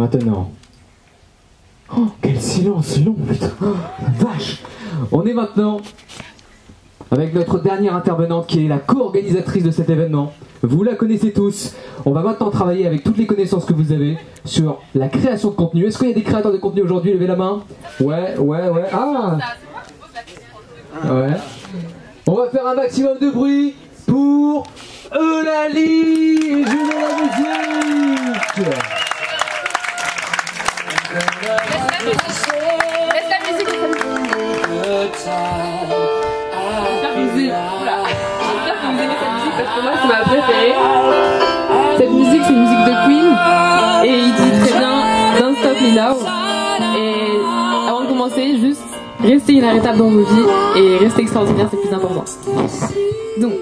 maintenant. Oh, quel silence long, putain. Oh, vache. On est maintenant avec notre dernière intervenante qui est la co-organisatrice de cet événement. Vous la connaissez tous. On va maintenant travailler avec toutes les connaissances que vous avez sur la création de contenu. Est-ce qu'il y a des créateurs de contenu aujourd'hui? Levez la main. Ouais. Ah ouais. On va faire un maximum de bruit pour Eulalie. Je veux la musique. Laisse la musique. J'espère que vous aimez cette musique parce que moi c'est ma préférée. Cette musique c'est une musique de Queen et il dit très bien Don't Stop Me Now. Et avant de commencer, juste restez inarrêtable dans vos vies et restez extraordinaire, c'est le plus important. Donc,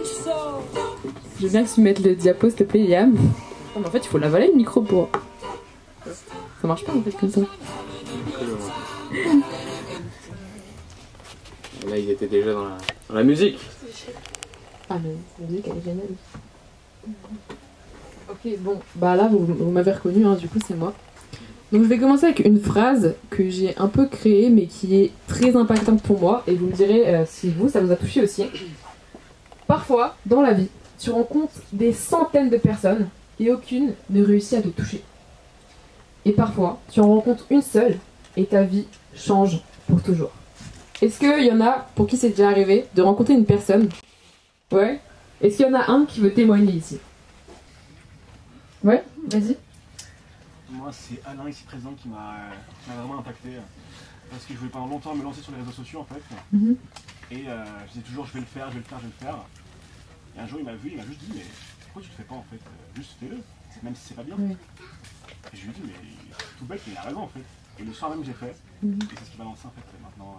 je veux bien que tu mettes le diapo s'il te plaît, Yam. Oh, mais en fait il faut l'avaler le micro pour... Ça marche pas en fait comme ça. Là ils étaient déjà dans la musique. Ah mais la musique elle est géniale. Ok bon, bah là vous m'avez reconnu, hein, du coup c'est moi. Donc je vais commencer avec une phrase que j'ai un peu créée mais qui est très impactante pour moi et vous me direz si vous ça vous a touché aussi. Parfois dans la vie tu rencontres des centaines de personnes et aucune ne réussit à te toucher. Et parfois tu en rencontres une seule et ta vie change pour toujours. Est-ce qu'il y en a pour qui c'est déjà arrivé de rencontrer une personne? Ouais. Est-ce qu'il y en a un qui veut témoigner ici? Ouais, vas-y. Moi, c'est Alain ici présent qui m'a vraiment impacté. Parce que je voulais pendant longtemps me lancer sur les réseaux sociaux en fait. Et je disais toujours je vais le faire. Et un jour il m'a vu, il m'a juste dit mais pourquoi tu le fais pas en fait? Juste fais-le, même si c'est pas bien. Et je lui ai dit mais c'est tout bête, mais il a raison en fait. Et le soir même j'ai fait. Et c'est ce qui m'a lancé en fait maintenant.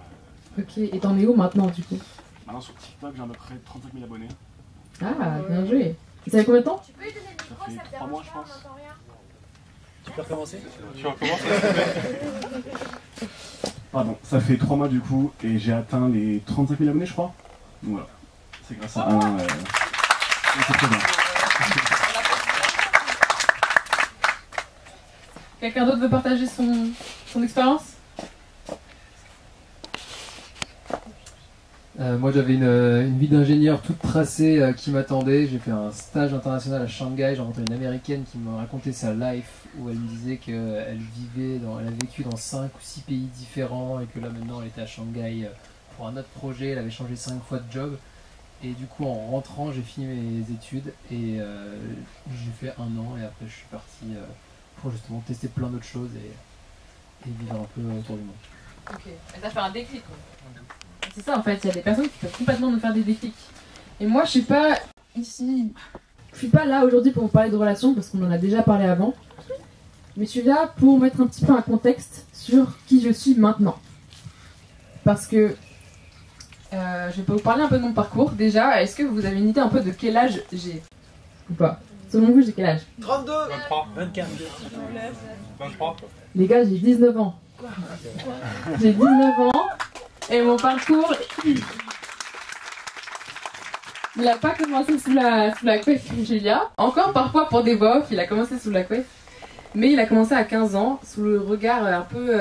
Ok, et t'en es où maintenant du coup? Maintenant sur TikTok j'ai à peu près 35 000 abonnés. Ah, bien joué. Ça fait combien de temps? Ça fait 3 mois je pense. Tu peux recommencer? Tu recommences? Pardon, ça fait 3 mois du coup et j'ai atteint les 35 000 abonnés je crois. Donc voilà, c'est grâce à Alain. C'est très bien. Quelqu'un d'autre veut partager son expérience? Moi j'avais une vie d'ingénieur toute tracée qui m'attendait. J'ai fait un stage international à Shanghai. J'ai rencontré une américaine qui m'a raconté sa life où elle me disait qu'elle elle a vécu dans 5 ou 6 pays différents et que là maintenant elle était à Shanghai pour un autre projet. Elle avait changé 5 fois de job et du coup en rentrant j'ai fini mes études et j'ai fait 1 an et après je suis parti pour justement tester plein d'autres choses et vivre un peu autour du monde. Ok, et ça fait un déclic quoi. C'est ça en fait, il y a des personnes qui peuvent complètement nous faire des déclics. Et moi je suis pas ici, je suis pas là aujourd'hui pour vous parler de relations parce qu'on en a déjà parlé avant. Mais je suis là pour mettre un petit peu un contexte sur qui je suis maintenant. Parce que je vais vous parler un peu de mon parcours. Déjà, est-ce que vous avez une idée un peu de quel âge j'ai? Ou pas? Selon vous, j'ai quel âge? 32, 23, 24, 23. Les gars, j'ai 19 ans. J'ai 19 ans et mon parcours, il n'a pas commencé sous la couette de Julia. Encore parfois pour des voix off, il a commencé sous la couette. Mais il a commencé à 15 ans, sous le regard un peu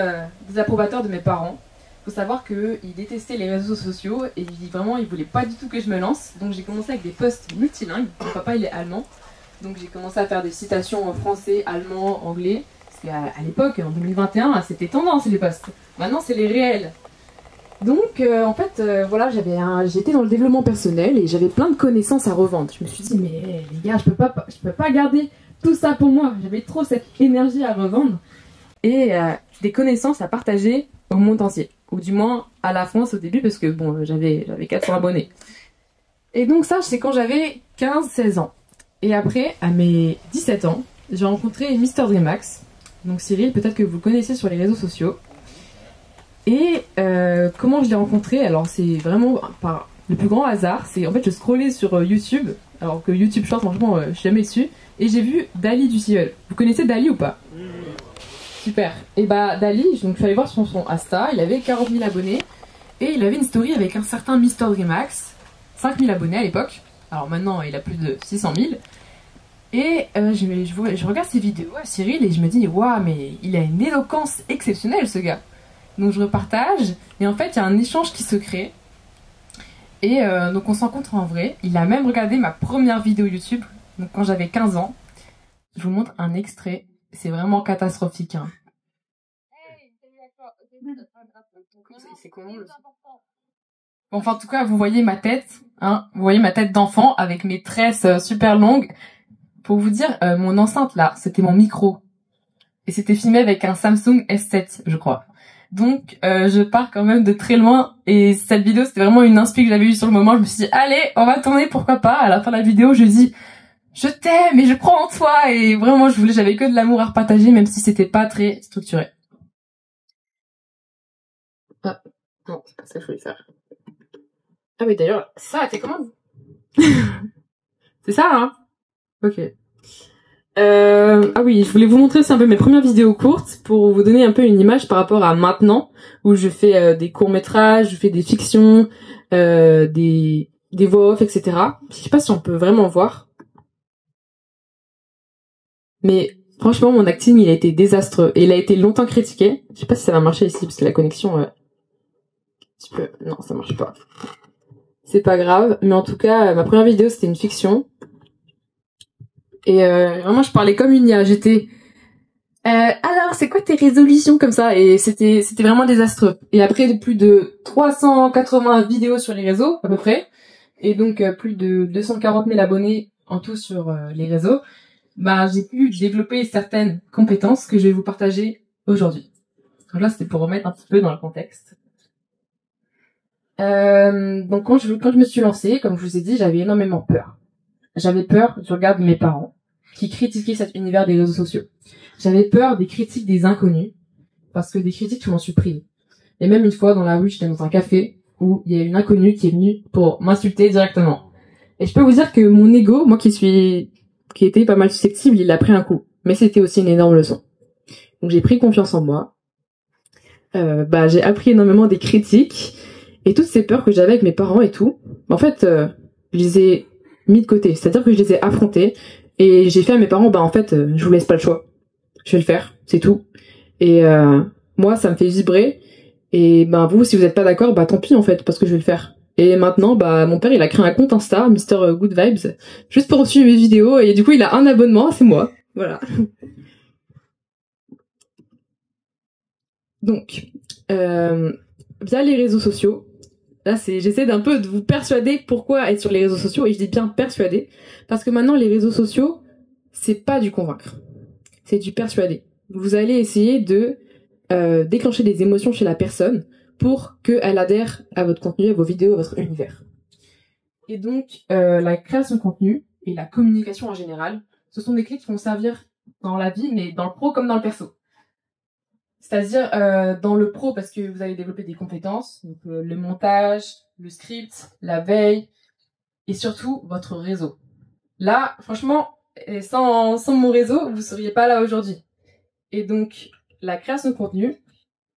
désapprobateur de mes parents. Il faut savoir qu'ils détestaient les réseaux sociaux et vraiment ils voulaient pas du tout que je me lance. Donc j'ai commencé avec des posts multilingues. Mon papa il est allemand. Donc j'ai commencé à faire des citations en français, allemand, anglais. Parce qu'à l'époque, en 2021, c'était tendance les posts. Maintenant c'est les réels. Donc en fait, voilà, j'étais dans le développement personnel et j'avais plein de connaissances à revendre. Je me suis dit, mais les gars, je peux pas garder tout ça pour moi. J'avais trop cette énergie à revendre et des connaissances à partager au monde entier. Ou du moins à la France au début parce que bon, j'avais 400 abonnés. Et donc ça, c'est quand j'avais 15-16 ans. Et après, à mes 17 ans, j'ai rencontré Mr. Dreamax. Donc Cyril, peut-être que vous le connaissez sur les réseaux sociaux. Et comment je l'ai rencontré? Alors c'est vraiment par le plus grand hasard. C'est en fait je scrollais sur YouTube, alors que YouTube Short franchement je suis jamais dessus, et j'ai vu Dali du Ciel. Vous connaissez Dali ou pas? Super. Et bah Dali, donc je suis allée voir sur son Insta, il avait 40 000 abonnés et il avait une story avec un certain Mr. Dreamax, 5 000 abonnés à l'époque. Alors maintenant il a plus de 600 000. Et je regarde ses vidéos à Cyril et je me dis, waouh, mais il a une éloquence exceptionnelle, ce gars. Donc je repartage, et en fait, il y a un échange qui se crée. Et donc on se rencontre en vrai. Il a même regardé ma première vidéo YouTube, donc quand j'avais 15 ans. Je vous montre un extrait. C'est vraiment catastrophique. Hein. C'est comment le... Bon, enfin, en tout cas, vous voyez ma tête. Hein, vous voyez ma tête d'enfant avec mes tresses super longues. Pour vous dire, mon enceinte là, c'était mon micro. Et c'était filmé avec un Samsung S7, je crois. Donc, je pars quand même de très loin. Et cette vidéo, c'était vraiment une inspi que j'avais eue sur le moment. Je me suis dit, allez, on va tourner, pourquoi pas. À la fin de la vidéo, je dis, je t'aime et je crois en toi. Et vraiment, j'avais que de l'amour à repartager, même si c'était pas très structuré. Ah, non, c'est pas ça que je voulais faire. Ah oui, d'ailleurs, ça, t'es comment? C'est ça, hein? Ok. Ah oui, je voulais vous montrer aussi un peu mes premières vidéos courtes pour vous donner un peu une image par rapport à maintenant, où je fais des courts-métrages, je fais des fictions, des voix off, etc. Je sais pas si on peut vraiment voir. Mais franchement, mon acting, il a été désastreux. Et il a été longtemps critiqué. Je sais pas si ça va marcher ici, parce que la connexion... Non, ça marche pas. C'est pas grave. Mais en tout cas, ma première vidéo, c'était une fiction. Et vraiment, je parlais comme une IA. J'étais... alors, c'est quoi tes résolutions comme ça? Et c'était vraiment désastreux. Et après plus de 380 vidéos sur les réseaux, à peu près, et donc plus de 240 000 abonnés en tout sur les réseaux, bah j'ai pu développer certaines compétences que je vais vous partager aujourd'hui. Donc là, c'était pour remettre un petit peu dans le contexte. Donc quand je me suis lancée, comme je vous ai dit, j'avais énormément peur. J'avais peur du regard de mes parents qui critiquaient cet univers des réseaux sociaux. J'avais peur des critiques des inconnus, parce que des critiques, je m'en suis pris. Et même une fois, dans la rue, j'étais dans un café, où il y a une inconnue qui est venue pour m'insulter directement. Et je peux vous dire que mon ego, moi qui était pas mal susceptible, il a pris un coup. Mais c'était aussi une énorme leçon. Donc j'ai pris confiance en moi. J'ai appris énormément des critiques, et toutes ces peurs que j'avais avec mes parents et tout, en fait, je les ai mis de côté. C'est-à-dire que je les ai affrontées, et j'ai fait à mes parents, en fait, je vous laisse pas le choix. Je vais le faire, c'est tout. Et moi, ça me fait vibrer. Et vous, si vous êtes pas d'accord, tant pis en fait, parce que je vais le faire. Et maintenant, mon père, il a créé un compte Insta, Mr. Good Vibes, juste pour suivre mes vidéos. Et du coup, il a un abonnement, c'est moi. Voilà. Donc, via les réseaux sociaux, là, j'essaie d'un peu de vous persuader pourquoi être sur les réseaux sociaux. Et je dis bien persuader, parce que maintenant, les réseaux sociaux, c'est pas du convaincre. C'est du persuader. Vous allez essayer de déclencher des émotions chez la personne pour qu'elle adhère à votre contenu, à vos vidéos, à votre univers. Et donc, la création de contenu et la communication en général, ce sont des clés qui vont servir dans la vie, mais dans le pro comme dans le perso. C'est-à-dire dans le pro, parce que vous allez développer des compétences, donc, le montage, le script, la veille, et surtout votre réseau. Là, franchement... Et sans mon réseau, vous seriez pas là aujourd'hui. Et donc, la création de contenu,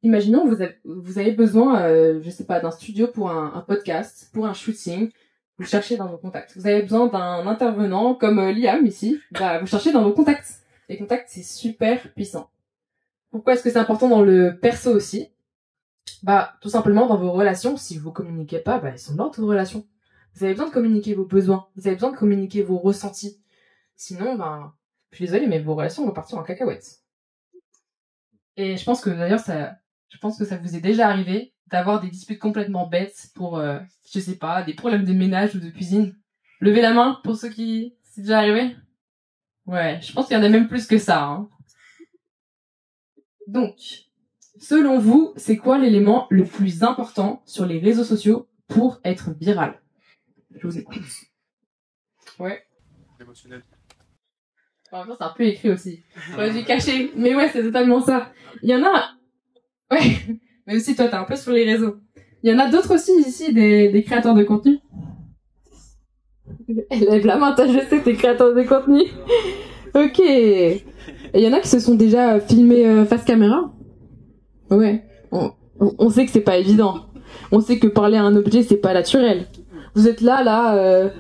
imaginons vous avez besoin, je sais pas, d'un studio pour un podcast, pour un shooting, vous cherchez dans vos contacts. Vous avez besoin d'un intervenant comme Liam ici, vous cherchez dans vos contacts. Les contacts, c'est super puissant. Pourquoi est-ce que c'est important dans le perso aussi? Tout simplement dans vos relations, si vous communiquez pas, elles sont mortes vos relations. Vous avez besoin de communiquer vos besoins, vous avez besoin de communiquer vos ressentis. Sinon, je suis désolée, mais vos relations vont partir en cacahuètes. Et je pense que d'ailleurs, ça vous est déjà arrivé d'avoir des disputes complètement bêtes pour, je sais pas, des problèmes de ménage ou de cuisine. Levez la main pour ceux qui c'est déjà arrivé. Ouais, je pense qu'il y en a même plus que ça. Hein. Donc, selon vous, c'est quoi l'élément le plus important sur les réseaux sociaux pour être viral? Je vous écoute. Ouais. Émotionnel. En même temps, c'est un peu écrit aussi. J'aurais dû cacher. Mais ouais, c'est totalement ça. Il y en a... Ouais. Mais aussi, toi, t'es un peu sur les réseaux. Il y en a d'autres aussi, ici, des créateurs de contenu. Lève la main, toi, je sais que t'es créateur de contenu. Ok. Et il y en a qui se sont déjà filmés face caméra. Ouais. On sait que c'est pas évident. On sait que parler à un objet, c'est pas naturel. Vous êtes là,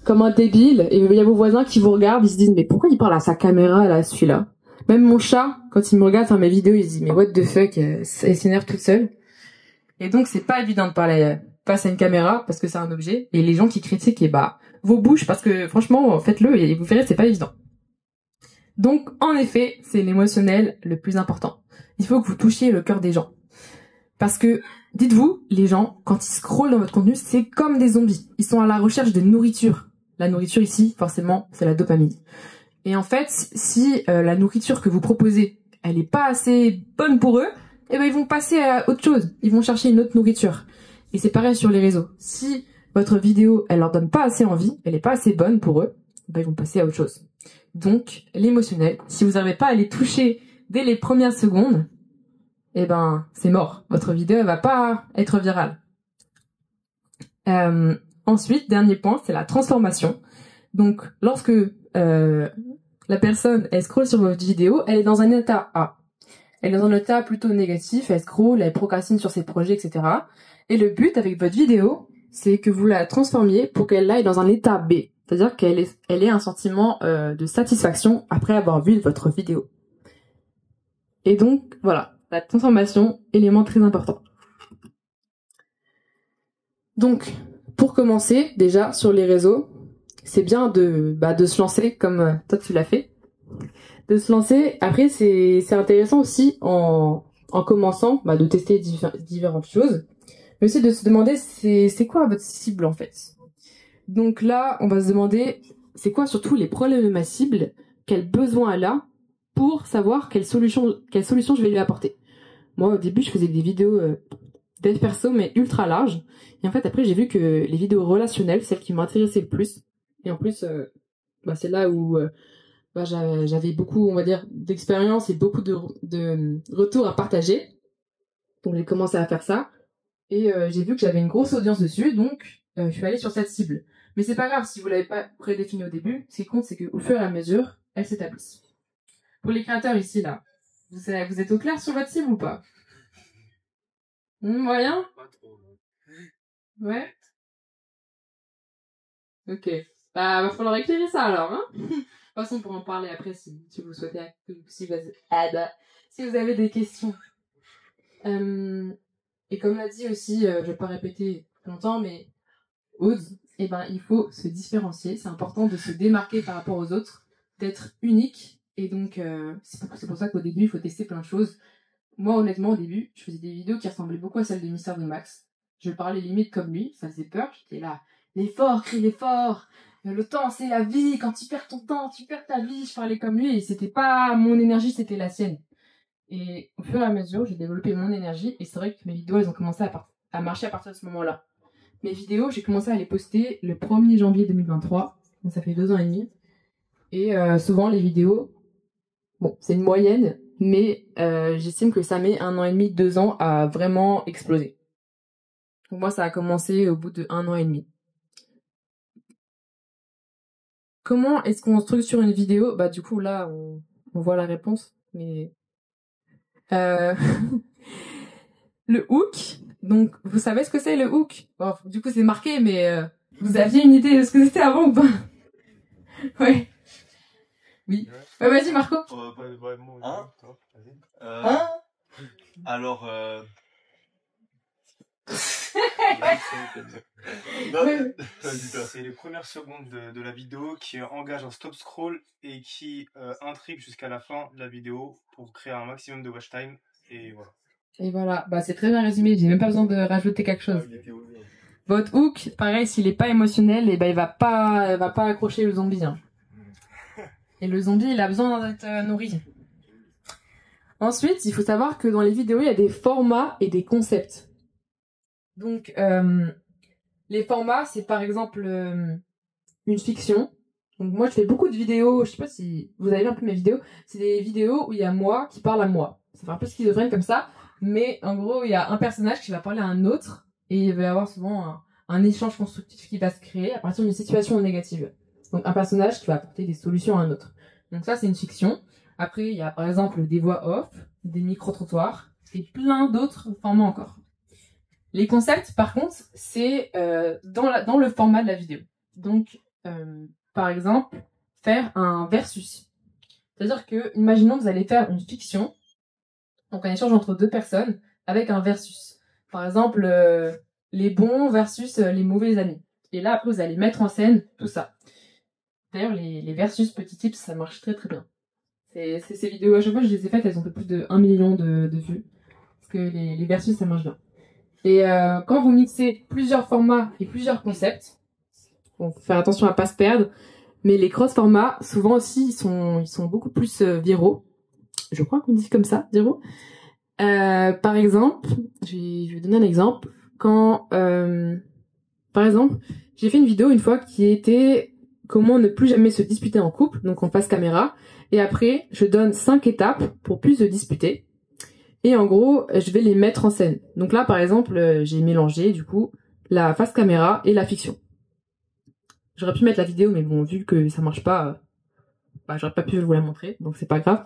comme un débile, et il y a vos voisins qui vous regardent, ils se disent mais pourquoi il parle à sa caméra là, celui-là? Même mon chat, quand il me regarde faire mes vidéos, il se dit mais what the fuck, elle s'énerve toute seule. Et donc c'est pas évident de parler face à une caméra parce que c'est un objet, et les gens qui critiquent, et bah vos bouches, parce que franchement faites-le et vous verrez c'est pas évident. Donc en effet c'est l'émotionnel le plus important. Il faut que vous touchiez le cœur des gens. Parce que, dites-vous, les gens, quand ils scrollent dans votre contenu, c'est comme des zombies. Ils sont à la recherche de nourriture. La nourriture ici, forcément, c'est la dopamine. Et en fait, si la nourriture que vous proposez, elle est pas assez bonne pour eux, eh ben ils vont passer à autre chose. Ils vont chercher une autre nourriture. Et c'est pareil sur les réseaux. Si votre vidéo, elle leur donne pas assez envie, elle est pas assez bonne pour eux, ben ils vont passer à autre chose. Donc, l'émotionnel, si vous n'arrivez pas à les toucher dès les premières secondes, eh ben, c'est mort. Votre vidéo, elle va pas être virale. Ensuite, dernier point, c'est la transformation. Donc, lorsque la personne, elle scrolle sur votre vidéo, elle est dans un état A. Elle est dans un état plutôt négatif, elle scrolle, elle procrastine sur ses projets, etc. Et le but avec votre vidéo, c'est que vous la transformiez pour qu'elle aille dans un état B. C'est-à-dire qu'elle ait un sentiment de satisfaction après avoir vu votre vidéo. Et donc, voilà. La transformation, élément très important. Donc, pour commencer, déjà, sur les réseaux, c'est bien de se lancer comme toi tu l'as fait. De se lancer. Après, c'est intéressant aussi en commençant, de tester différentes choses. Mais aussi de se demander c'est quoi votre cible en fait. Donc là, on va se demander c'est quoi surtout les problèmes de ma cible, quel besoin elle a, pour savoir quelle solution je vais lui apporter. Moi, au début, je faisais des vidéos dev perso, mais ultra larges. Et en fait, après, j'ai vu que les vidéos relationnelles, celles qui m'intéressaient le plus, et en plus, c'est là où j'avais beaucoup, on va dire, d'expérience et beaucoup de retours à partager. Donc, j'ai commencé à faire ça. Et j'ai vu que j'avais une grosse audience dessus, donc je suis allée sur cette cible. Mais c'est pas grave si vous l'avez pas prédéfinie au début. Ce qui compte, c'est qu'au fur et à mesure, elle s'établisse. Pour les créateurs ici, là, vous êtes au clair sur votre cible ou pas? Moyen? Pas trop. Ouais. Ok. Va falloir éclairer ça alors, hein. De toute façon, on pourra en parler après si vous souhaitez, si vous avez des questions. Et comme l'a dit aussi, je vais pas répéter longtemps, mais Aude, il faut se différencier. C'est important de se démarquer par rapport aux autres, d'être unique. Et donc, c'est pour ça qu'au début, il faut tester plein de choses. Moi, honnêtement, au début, je faisais des vidéos qui ressemblaient beaucoup à celles de Mystère de Max. Je parlais limite comme lui, ça faisait peur. J'étais là, l'effort, crie l'effort. Le temps, c'est la vie. Quand tu perds ton temps, tu perds ta vie. Je parlais comme lui et c'était pas mon énergie, c'était la sienne. Et au fur et à mesure, j'ai développé mon énergie et c'est vrai que mes vidéos, elles ont commencé à marcher à partir de ce moment-là. Mes vidéos, j'ai commencé à les poster le 1er janvier 2023. Donc ça fait 2 ans et demi. Et souvent, les vidéos, bon, c'est une moyenne, mais j'estime que ça met 1 an et demi, 2 ans à vraiment exploser. Pour moi, ça a commencé au bout de 1 an et demi. Comment est-ce qu'on structure une vidéo? Du coup, là, on voit la réponse, mais... le hook, donc vous savez ce que c'est le hook? Bon, du coup, c'est marqué, mais vous aviez une idée de ce que c'était avant ou pas? Ouais. Oui. Ouais, vas-y, Marco. Alors, c'est les premières secondes de la vidéo qui engagent un stop scroll et qui intrigue jusqu'à la fin de la vidéo pour créer un maximum de watch time. Et voilà. Et voilà, c'est très bien résumé, j'ai même pas besoin de rajouter quelque chose. Votre hook, pareil, s'il est pas émotionnel, il va pas accrocher le zombie. Hein. Et le zombie, il a besoin d'être nourri. Ensuite, il faut savoir que dans les vidéos, il y a des formats et des concepts. Donc, les formats, c'est par exemple une fiction. Donc moi, je fais beaucoup de vidéos, je sais pas si vous avez vu un peu mes vidéos, c'est des vidéos où il y a moi qui parle à moi. Ça fait un peu schizophrène comme ça, mais en gros, il y a un personnage qui va parler à un autre, et il va y avoir souvent un échange constructif qui va se créer à partir d'une situation négative. Donc un personnage qui va apporter des solutions à un autre. Donc ça, c'est une fiction. Après, il y a par exemple des voix off, des micro-trottoirs, et plein d'autres formats encore. Les concepts, par contre, c'est dans le format de la vidéo. Donc, par exemple, faire un versus. C'est-à-dire que, imaginons que vous allez faire une fiction, donc un échange entre deux personnes, avec un versus. Par exemple, les bons versus les mauvais amis. Et là, après, vous allez mettre en scène tout ça. D'ailleurs, les versus petits tips, ça marche très très bien. Ces vidéos, à chaque fois que je les ai faites, elles ont fait plus de 1 million de vues. Parce que les versus, ça marche bien. Et quand vous mixez plusieurs formats et plusieurs concepts, bon, faut faire attention à pas se perdre, mais les cross-formats, souvent aussi, ils sont beaucoup plus viraux. Je crois qu'on dit comme ça, viraux. Par exemple, je vais donner un exemple. Quand, par exemple, j'ai fait une vidéo une fois qui était comment ne plus jamais se disputer en couple, donc en face caméra. Et après, je donne 5 étapes pour plus se disputer. Et en gros, je vais les mettre en scène. Donc là, par exemple, j'ai mélangé, du coup, la face caméra et la fiction. J'aurais pu mettre la vidéo, mais bon, vu que ça marche pas, j'aurais pas pu vous la montrer, donc c'est pas grave.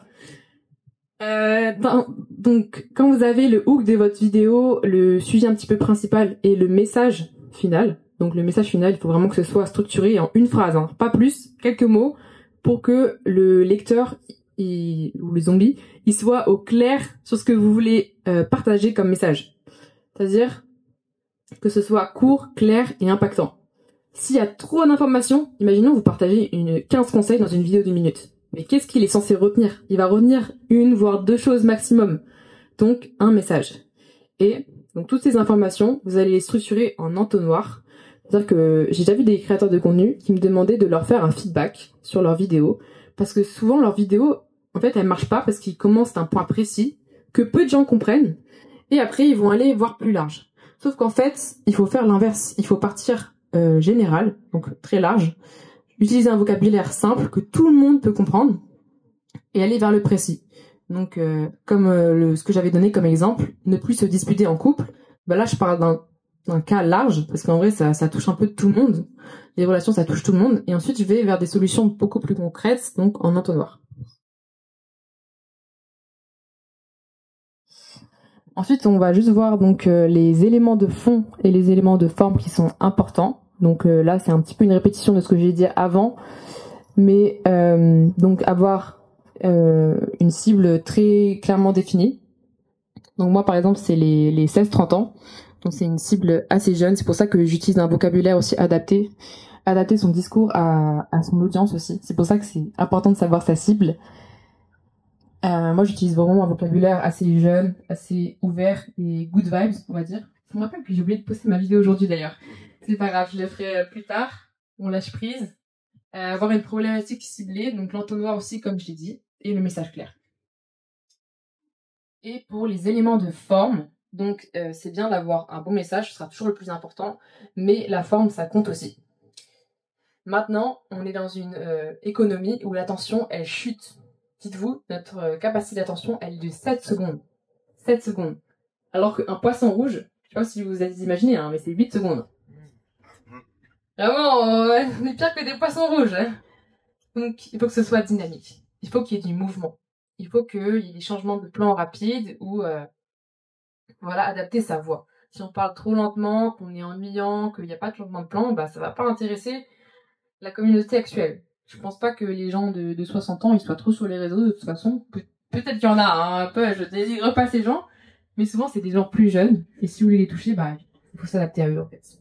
Donc, quand vous avez le hook de votre vidéo, le sujet un petit peu principal et le message final, donc le message final, il faut vraiment que ce soit structuré en une phrase, hein, pas plus, quelques mots, pour que le lecteur ou le zombie, il soit au clair sur ce que vous voulez partager comme message. C'est-à-dire que ce soit court, clair et impactant. S'il y a trop d'informations, imaginons vous partagez 15 conseils dans une vidéo d'1 minute. Mais qu'est-ce qu'il est censé retenir? Il va retenir 1 voire 2 choses maximum. Donc, un message. Et donc toutes ces informations, vous allez les structurer en entonnoir. C'est-à-dire que j'ai déjà vu des créateurs de contenu qui me demandaient de leur faire un feedback sur leurs vidéos. Parce que souvent, leurs vidéos, en fait, elles marchent pas parce qu'ils commencent d'un point précis que peu de gens comprennent. Et après, ils vont aller voir plus large. Sauf qu'en fait, il faut faire l'inverse. Il faut partir général, donc très large. Utiliser un vocabulaire simple que tout le monde peut comprendre et aller vers le précis. Donc, comme ce que j'avais donné comme exemple, ne plus se disputer en couple. Bah là, je parle d'un cas large parce qu'en vrai, ça touche un peu tout le monde. Les relations, ça touche tout le monde. Et ensuite, je vais vers des solutions beaucoup plus concrètes, donc en entonnoir. Ensuite, on va juste voir donc les éléments de fond et les éléments de forme qui sont importants. Donc là, c'est un petit peu une répétition de ce que j'ai dit avant, mais donc avoir une cible très clairement définie. Donc moi, par exemple, c'est les 16-30 ans. Donc c'est une cible assez jeune. C'est pour ça que j'utilise un vocabulaire aussi adapté. Adapter son discours à son audience aussi. C'est pour ça que c'est important de savoir sa cible. Moi, j'utilise vraiment un vocabulaire assez jeune, assez ouvert et good vibes, on va dire. Je me rappelle que j'ai oublié de poster ma vidéo aujourd'hui d'ailleurs. C'est pas grave, je le ferai plus tard. On lâche prise. Avoir une problématique ciblée, donc l'entonnoir aussi, comme je l'ai dit, et le message clair. Et pour les éléments de forme, donc c'est bien d'avoir un bon message, ce sera toujours le plus important, mais la forme, ça compte aussi. Maintenant, on est dans une économie où l'attention, elle chute. Dites-vous, notre capacité d'attention, elle est de 7 secondes. 7 secondes. Alors qu'un poisson rouge, je sais pas si vous avez imaginé, hein, mais c'est 8 secondes. Vraiment, on est pire que des poissons rouges. Hein. Donc, il faut que ce soit dynamique. Il faut qu'il y ait du mouvement. Il faut qu'il y ait des changements de plan rapides ou, voilà, adapter sa voix. Si on parle trop lentement, qu'on est ennuyant, qu'il n'y a pas de changement de plan, bah, ça va pas intéresser la communauté actuelle. Je pense pas que les gens de 60 ans, ils soient trop sur les réseaux, de toute façon. Peut-être qu'il y en a, hein, un peu, je dénigre pas ces gens. Mais souvent, c'est des gens plus jeunes. Et si vous voulez les toucher, bah, il faut s'adapter à eux, en fait.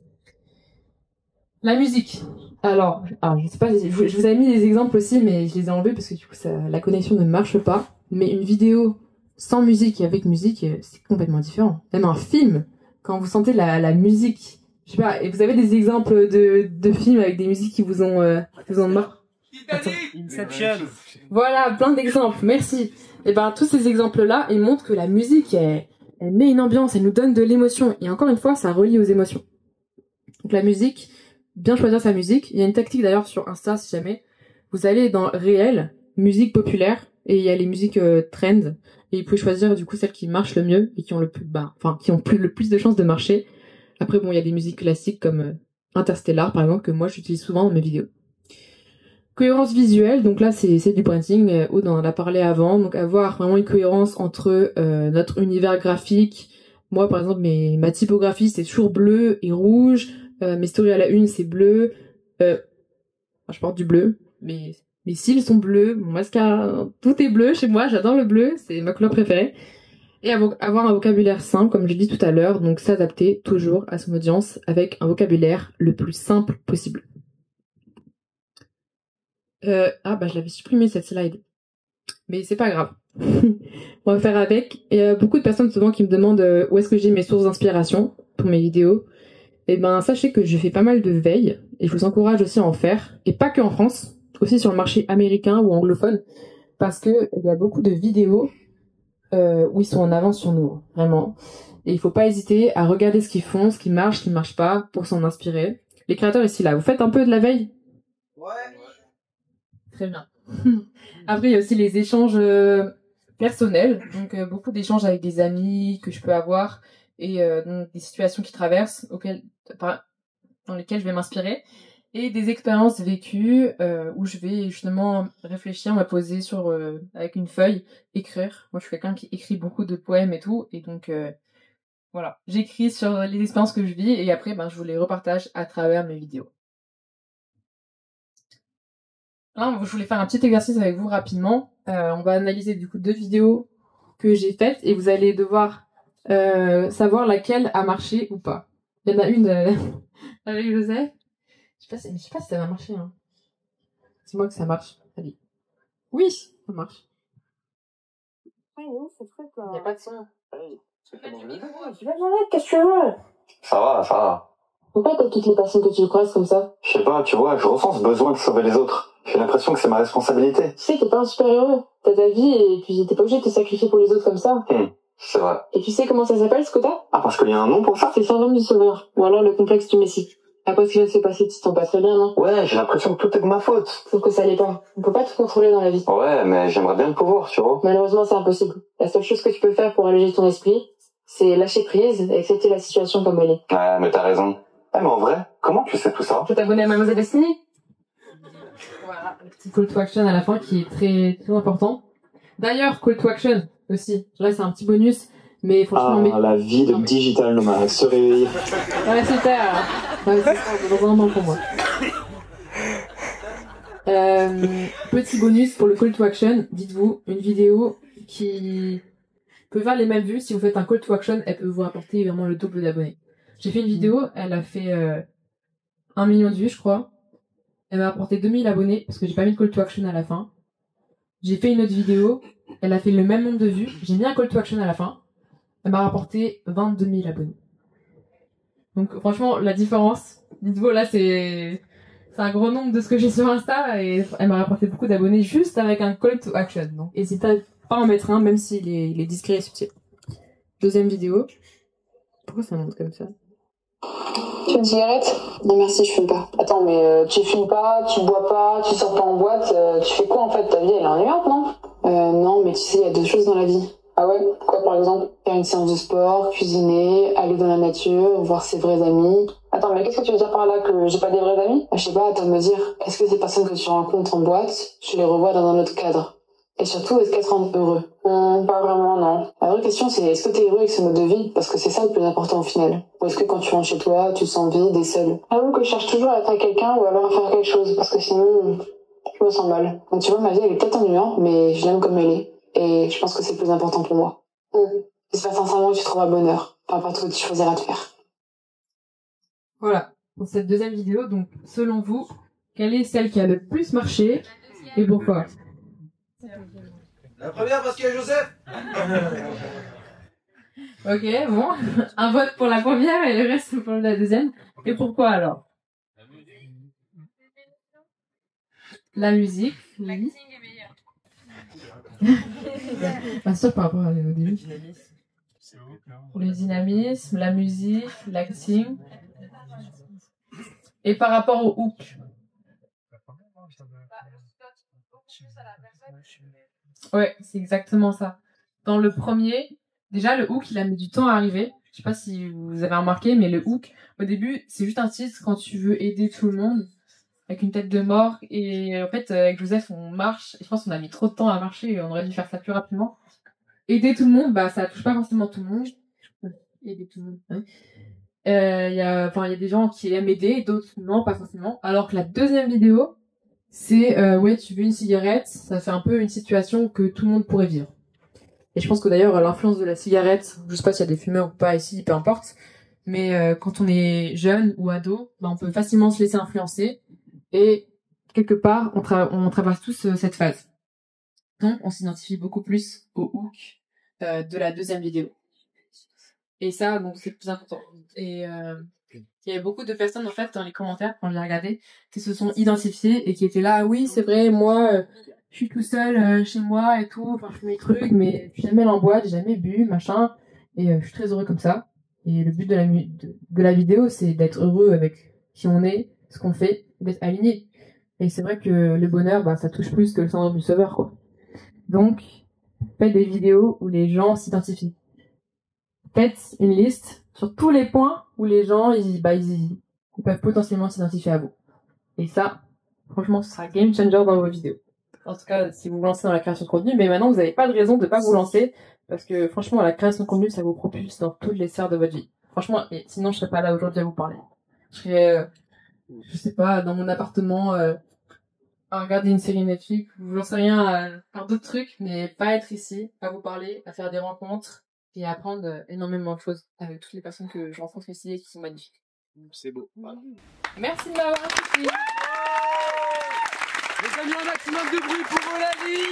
La musique. Alors, je sais pas, je vous avais mis des exemples aussi, mais je les ai enlevés parce que du coup, la connexion ne marche pas. Mais une vidéo sans musique et avec musique, c'est complètement différent. Même un film, quand vous sentez la musique, je sais pas, et vous avez des exemples de films avec des musiques qui vous ont mort. Inception. Voilà, plein d'exemples, merci. Et ben, tous ces exemples-là, ils montrent que la musique, elle met une ambiance, elle nous donne de l'émotion. Et encore une fois, ça relie aux émotions. Donc la musique, bien choisir sa musique. Il y a une tactique d'ailleurs sur Insta, si jamais. Vous allez dans réel, musique populaire, et il y a les musiques trend. Et vous pouvez choisir du coup celles qui marchent le mieux et qui ont le plus de chances de marcher. Après, bon, il y a des musiques classiques comme Interstellar, par exemple, que moi j'utilise souvent dans mes vidéos. Cohérence visuelle, donc là c'est du branding, Aude en a parlé avant, donc avoir vraiment une cohérence entre notre univers graphique. Moi par exemple ma typographie c'est toujours bleu et rouge, mes stories à la une c'est bleu, Enfin, je porte du bleu, mais mes cils sont bleus, mon mascara, tout est bleu chez moi, j'adore le bleu, c'est ma couleur préférée. Et avoir un vocabulaire simple, comme j'ai dit tout à l'heure, donc s'adapter toujours à son audience avec un vocabulaire le plus simple possible. Je l'avais supprimé cette slide. Mais c'est pas grave. On va faire avec. Il y a beaucoup de personnes souvent qui me demandent où est-ce que j'ai mes sources d'inspiration pour mes vidéos. Et ben, sachez que je fais pas mal de veille et je vous encourage aussi à en faire. Et pas que en France, aussi sur le marché américain ou anglophone. Parce que il y a beaucoup de vidéos où ils sont en avance sur nous, vraiment. Et il faut pas hésiter à regarder ce qu'ils font, ce qui marche pas, pour s'en inspirer. Les créateurs ici, là, vous faites un peu de la veille? Ouais. Très bien. Après, il y a aussi les échanges personnels, donc beaucoup d'échanges avec des amis que je peux avoir et donc des situations qui traversent dans lesquelles je vais m'inspirer et des expériences vécues où je vais justement réfléchir, me poser avec une feuille, écrire. Moi, je suis quelqu'un qui écrit beaucoup de poèmes et tout, et donc voilà, j'écris sur les expériences que je vis et après, je vous les repartage à travers mes vidéos. Là, je voulais faire un petit exercice avec vous rapidement. On va analyser du coup 2 vidéos que j'ai faites et vous allez devoir savoir laquelle a marché ou pas. Il y en a une avec Joseph. Je sais pas si ça va marcher. Hein. Dis-moi que ça marche. Allez. Oui, ça marche. Il n'y a pas de son. Tu vas demander, qu'est-ce que tu veux? Ça va. Pourquoi t'as toutes les personnes que tu croises comme ça? Je sais pas, tu vois, je ressens ce besoin de sauver les autres. J'ai l'impression que c'est ma responsabilité. Tu sais, t'es pas un super-héros. T'as ta vie et puis t'es pas obligé de te sacrifier pour les autres comme ça. C'est vrai. Et tu sais comment ça s'appelle ce quota? Ah, parce qu'il y a un nom pour ça? C'est le syndrome du sauveur. Ou alors le complexe du messie. Après ce qui vient de se passer, tu te sens pas très bien, non? Ouais, j'ai l'impression que tout est de ma faute. Sauf que ça l'est pas. On peut pas tout contrôler dans la vie. Ouais, mais j'aimerais bien le pouvoir, tu vois. Malheureusement, c'est impossible. La seule chose que tu peux faire pour alléger ton esprit, c'est lâcher prise et accepter la situation comme elle est. Ouais, mais t'as raison. Mais en vrai, comment tu sais tout ça? Faut t'abonner à Mademoiselle Destiny. Voilà, le petit call to action à la fin qui est très, très important. D'ailleurs, call to action aussi. Là, c'est un petit bonus, mais franchement... la vie de digital nomade, se réveiller. Ouais, super. Ouais, c'est dans un moment pour moi. Petit bonus pour le call to action. Dites-vous, une vidéo qui peut faire les mêmes vues. Si vous faites un call to action, elle peut vous rapporter vraiment le double d'abonnés. J'ai fait une vidéo, elle a fait 1 million de vues, je crois. Elle m'a apporté 2000 abonnés parce que j'ai pas mis de call to action à la fin. J'ai fait une autre vidéo, elle a fait le même nombre de vues. J'ai mis un call to action à la fin. Elle m'a rapporté 22 000 abonnés. Donc franchement, la différence, dites-vous là, c'est un gros nombre de ce que j'ai sur Insta et elle m'a rapporté beaucoup d'abonnés juste avec un call to action. Donc n'hésitez pas à en mettre un, même s'il est discret et subtil. Deuxième vidéo. Pourquoi ça monte comme ça? Tu veux une cigarette? Non merci, je fume pas. Attends, mais tu fumes pas, tu bois pas, tu sors pas en boîte, tu fais quoi en fait? Ta vie elle est ennuyante, non? Non, mais tu sais, il y a 2 choses dans la vie. Ah ouais? Quoi par exemple? Faire une séance de sport, cuisiner, aller dans la nature, voir ses vrais amis. Attends, mais qu'est-ce que tu veux dire par là? Que j'ai pas des vrais amis? Je sais pas, attends de me dire, est-ce que ces personnes que tu rencontres en boîte, tu les revois dans un autre cadre? Et surtout, est-ce qu'elles te rendent heureux? Pas vraiment, non. La vraie question, c'est est-ce que t'es heureux avec ce mode de vie? Parce que c'est ça le plus important au final. Ou est-ce que quand tu rentres chez toi, tu te sens vide et seul? Avoue que je cherche toujours à être avec quelqu'un ou alors à faire quelque chose, parce que sinon, je me sens mal. Donc tu vois, ma vie, elle est peut-être ennuyante, mais je l'aime comme elle est. Et je pense que c'est le plus important pour moi. J'espère sincèrement que tu trouveras le bonheur, peu importe ce que tu choisiras de faire. Voilà, pour cette deuxième vidéo, donc selon vous, quelle est celle qui a le plus marché et pourquoi? La première parce qu'il y a Joseph. Ok, bon, un vote pour la première et le reste pour la deuxième. Et pourquoi alors? La musique. Oui. Pas sûr par rapport à au début. Pour le dynamisme, la musique, l'acting. Et par rapport au hook. Ouais, c'est exactement ça. Dans le premier, déjà le hook, il a mis du temps à arriver. Je sais pas si vous avez remarqué, mais le hook, au début, c'est juste un titre quand tu veux aider tout le monde avec une tête de mort. Et en fait, avec Joseph, on marche. Et je pense qu'on a mis trop de temps à marcher et on aurait dû faire ça plus rapidement. Aider tout le monde, bah ça touche pas forcément tout le monde. Aider tout le monde. Ouais. Il y a des gens qui aiment aider, d'autres non, pas forcément. Alors que la deuxième vidéo, c'est ouais, tu veux une cigarette, ça fait un peu une situation que tout le monde pourrait vivre. Et je pense que d'ailleurs l'influence de la cigarette, je sais pas s'il y a des fumeurs ou pas ici, peu importe, mais quand on est jeune ou ado, on peut facilement se laisser influencer et quelque part on traverse tous cette phase. Donc on s'identifie beaucoup plus au hook de la deuxième vidéo. Et ça, donc c'est le plus important. Et il y avait beaucoup de personnes en fait dans les commentaires quand j'ai regardé qui se sont identifiées et qui étaient là, oui c'est vrai, moi je suis tout seul chez moi et tout, enfin je fais mes trucs, mais je suis jamais allé en boîte, j'ai jamais bu, machin, et je suis très heureux comme ça. Et le but de la vidéo, c'est d'être heureux avec qui on est, ce qu'on fait, d'être aligné. Et c'est vrai que le bonheur, bah ça touche plus que le syndrome du sauveur, quoi. Donc, faites des vidéos où les gens s'identifient. Faites une liste sur tous les points où les gens ils peuvent potentiellement s'identifier à vous. Et ça, franchement, ce sera game changer dans vos vidéos. En tout cas, si vous vous lancez dans la création de contenu, mais maintenant vous n'avez pas de raison de pas vous lancer, parce que franchement, la création de contenu, ça vous propulse dans toutes les sphères de votre vie. Franchement, et sinon je serais pas là aujourd'hui à vous parler. Je serais, je sais pas, dans mon appartement, à regarder une série Netflix, ou j'en sais rien, à faire d'autres trucs, mais pas être ici, à vous parler, à faire des rencontres, et à apprendre énormément de choses avec toutes les personnes que je rencontre ici et qui sont magnifiques. C'est beau. Voilà. Merci de m'avoir écouté. Les amis, un maximum de bruit pour Eulalie.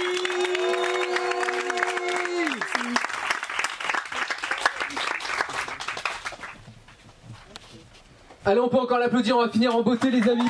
Allez, on peut encore l'applaudir, on va finir en beauté les amis.